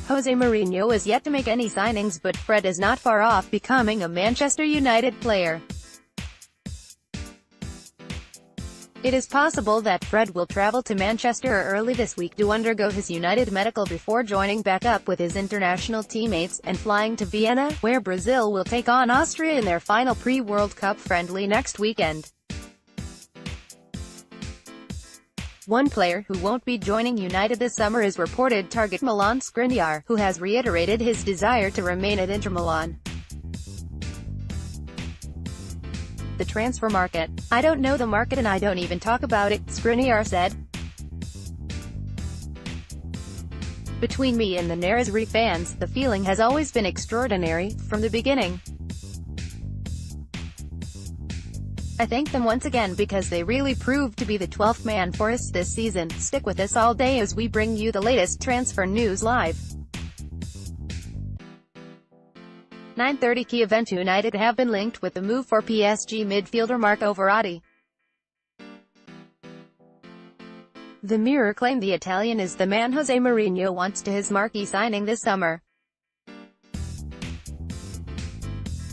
Jose Mourinho is yet to make any signings, but Fred is not far off becoming a Manchester United player. It is possible that Fred will travel to Manchester early this week to undergo his United medical before joining back up with his international teammates, and flying to Vienna, where Brazil will take on Austria in their final pre-World Cup friendly next weekend. One player who won't be joining United this summer is reported target Milan Skriniar, who has reiterated his desire to remain at Inter Milan. The transfer market. "I don't know the market and I don't even talk about it," Skriniar said. "Between me and the Nerazzurri fans, the feeling has always been extraordinary, from the beginning. I thank them once again because they really proved to be the 12th man for us this season. Stick with us all day as we bring you the latest transfer news live." 9:30 Key event. United have been linked with the move for PSG midfielder Marco Verratti. The Mirror claimed the Italian is the man Jose Mourinho wants to his marquee signing this summer.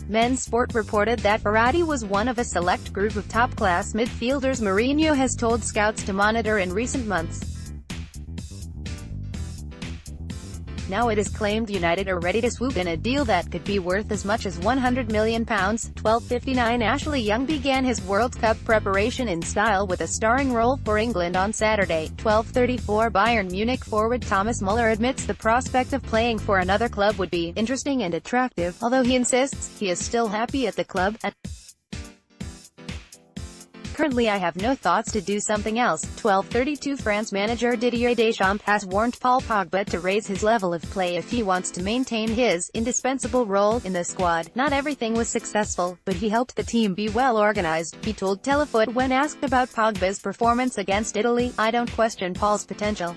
Men's Sport reported that Verratti was one of a select group of top-class midfielders Mourinho has told scouts to monitor in recent months. Now it is claimed United are ready to swoop in a deal that could be worth as much as £100 million. 12:59 Ashley Young began his World Cup preparation in style with a starring role for England on Saturday. 12:34 Bayern Munich forward Thomas Muller admits the prospect of playing for another club would be interesting and attractive, although he insists he is still happy at the club. "Currently I have no thoughts to do something else." 12:32 France manager Didier Deschamps has warned Paul Pogba to raise his level of play if he wants to maintain his indispensable role in the squad. "Not everything was successful, but he helped the team be well organized," he told Telefoot when asked about Pogba's performance against Italy. "I don't question Paul's potential.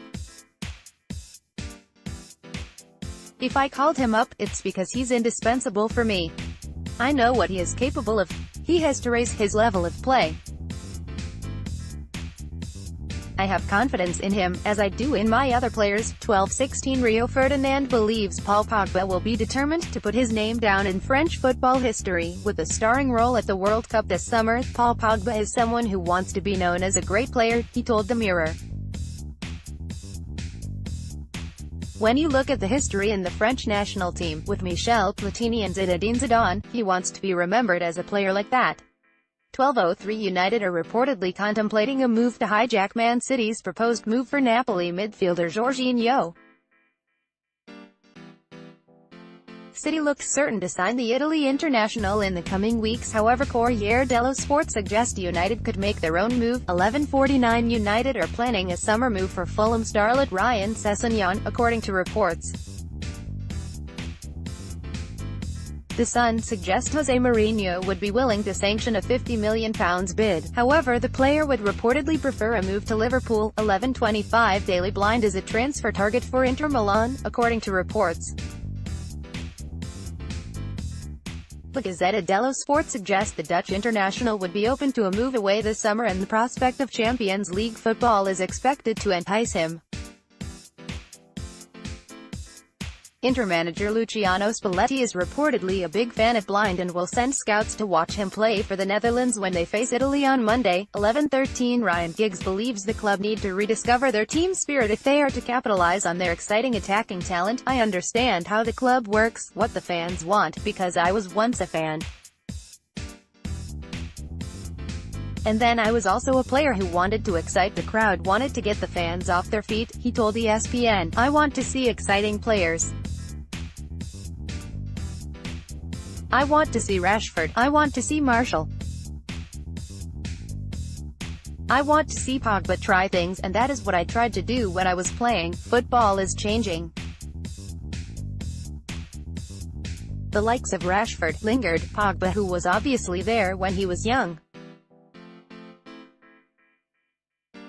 If I called him up, it's because he's indispensable for me. I know what he is capable of. He has to raise his level of play. I have confidence in him, as I do in my other players." 12:16 Rio Ferdinand believes Paul Pogba will be determined to put his name down in French football history, with a starring role at the World Cup this summer. "Paul Pogba is someone who wants to be known as a great player," he told the Mirror. "When you look at the history in the French national team, with Michel Platini and Zinedine Zidane, he wants to be remembered as a player like that." 12:03 United are reportedly contemplating a move to hijack Man City's proposed move for Napoli midfielder Jorginho. City looks certain to sign the Italy international in the coming weeks, however Corriere dello Sport suggests United could make their own move. 11:49 United are planning a summer move for Fulham starlet Ryan Sessegnon, according to reports. The Sun suggests Jose Mourinho would be willing to sanction a £50 million bid, however the player would reportedly prefer a move to Liverpool. 11:25 Daily Blind is a transfer target for Inter Milan, according to reports. The Gazzetta dello Sport suggests the Dutch international would be open to a move away this summer and the prospect of Champions League football is expected to entice him. Inter manager Luciano Spalletti is reportedly a big fan of Blind and will send scouts to watch him play for the Netherlands when they face Italy on Monday. 11:13 Ryan Giggs believes the club need to rediscover their team spirit if they are to capitalize on their exciting attacking talent. "I understand how the club works, what the fans want, because I was once a fan. And then I was also a player who wanted to excite the crowd, wanted to get the fans off their feet," he told ESPN. "I want to see exciting players. I want to see Rashford. I want to see Martial. I want to see Pogba try things, and that is what I tried to do when I was playing. Football is changing. The likes of Rashford lingered, Pogba, who was obviously there when he was young.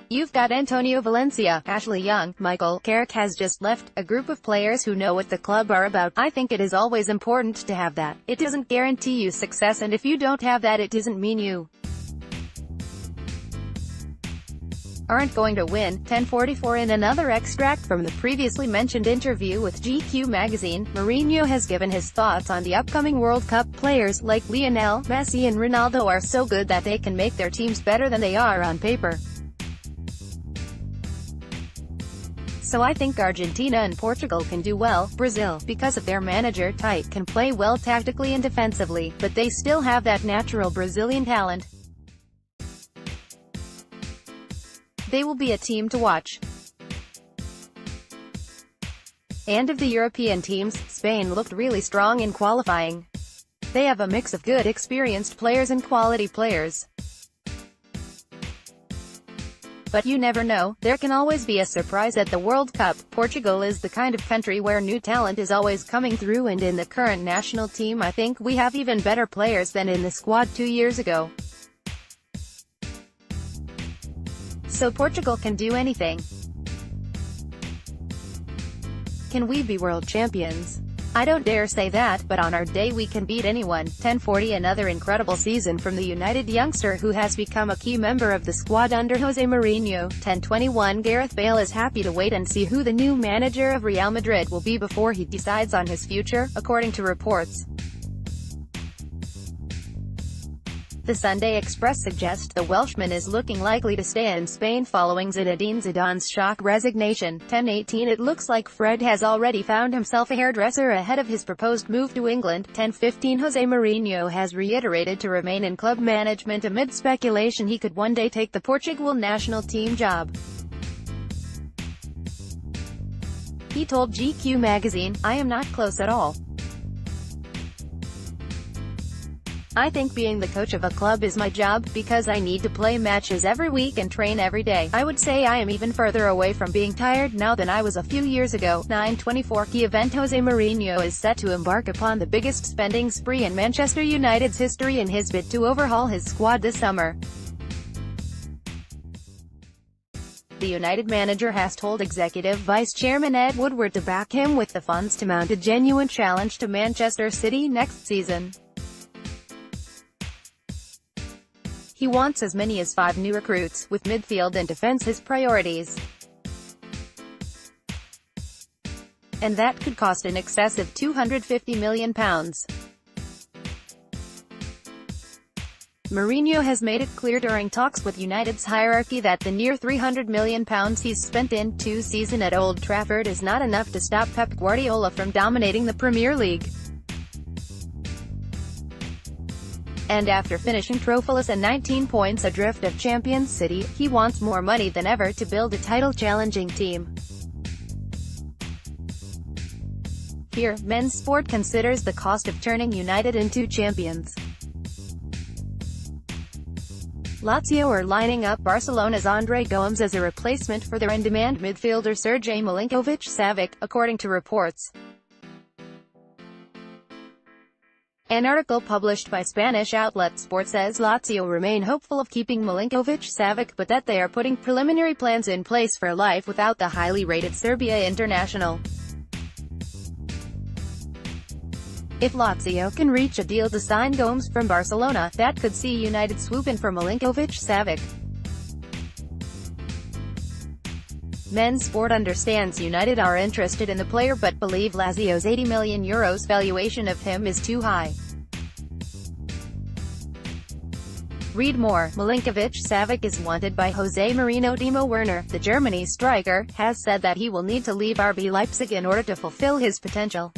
You've got Antonio Valencia, Ashley Young, Michael Carrick has just left, a group of players who know what the club are about. I think it is always important to have that. It doesn't guarantee you success, and if you don't have that, it doesn't mean you aren't going to win. 1044 In another extract from the previously mentioned interview with GQ magazine, Mourinho has given his thoughts on the upcoming World Cup. Players like Lionel Messi and Ronaldo are so good that they can make their teams better than they are on paper. So I think Argentina and Portugal can do well. Brazil, because of their manager Tite, can play well tactically and defensively, but they still have that natural Brazilian talent. They will be a team to watch. And of the European teams, Spain looked really strong in qualifying. They have a mix of good experienced players and quality players. But you never know, there can always be a surprise at the World Cup. Portugal is the kind of country where new talent is always coming through, and in the current national team I think we have even better players than in the squad 2 years ago. So Portugal can do anything. Can we be world champions? I don't dare say that, but on our day we can beat anyone. 1040 Another incredible season from the United youngster who has become a key member of the squad under Jose Mourinho. 1021 Gareth Bale is happy to wait and see who the new manager of Real Madrid will be before he decides on his future, according to reports. The Sunday Express suggests the Welshman is looking likely to stay in Spain following Zinedine Zidane's shock resignation. 1018 It looks like Fred has already found himself a hairdresser ahead of his proposed move to England. 1015 Jose Mourinho has reiterated to remain in club management amid speculation he could one day take the Portugal national team job. He told GQ magazine, "I am not close at all. I think being the coach of a club is my job, because I need to play matches every week and train every day. I would say I am even further away from being tired now than I was a few years ago." 924 Key event Jose Mourinho is set to embark upon the biggest spending spree in Manchester United's history in his bid to overhaul his squad this summer. The United manager has told Executive Vice Chairman Ed Woodward to back him with the funds to mount a genuine challenge to Manchester City next season. He wants as many as 5 new recruits, with midfield and defense his priorities. And that could cost in excess of £250 million. Mourinho has made it clear during talks with United's hierarchy that the near £300 million he's spent in 2 seasons at Old Trafford is not enough to stop Pep Guardiola from dominating the Premier League. And after finishing trophyless and 19 points adrift of Champions City, he wants more money than ever to build a title-challenging team. Here, Men's Sport considers the cost of turning United into champions. Lazio are lining up Barcelona's André Gomes as a replacement for their in-demand midfielder Sergej Milinkovic-Savic, according to reports. An article published by Spanish outlet Sport says Lazio remain hopeful of keeping Milinkovic-Savic, but that they are putting preliminary plans in place for life without the highly rated Serbia international. If Lazio can reach a deal to sign Gomes from Barcelona, that could see United swoop in for Milinkovic-Savic. Men's Sport understands United are interested in the player but believe Lazio's €80 million valuation of him is too high. Read more. Milinkovic-Savic is wanted by Jose Mourinho. Timo Werner, the Germany striker, has said that he will need to leave RB Leipzig in order to fulfill his potential.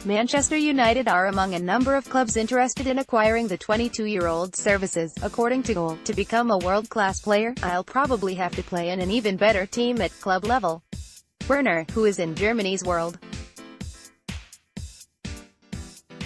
Manchester United are among a number of clubs interested in acquiring the 22-year-old's services. According to Goal, to become a world-class player, I'll probably have to play in an even better team at club level. Werner, who is in Germany's World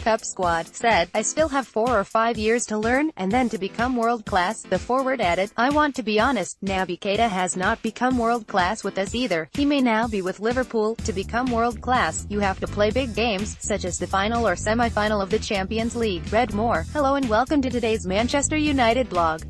Cup squad, said, "I still have 4 or 5 years to learn, and then to become world-class." The forward added, "I want to be honest, Naby Keita has not become world-class with us either. He may now be with Liverpool. To become world-class, you have to play big games, such as the final or semi-final of the Champions League." Read more. Hello and welcome to today's Manchester United blog.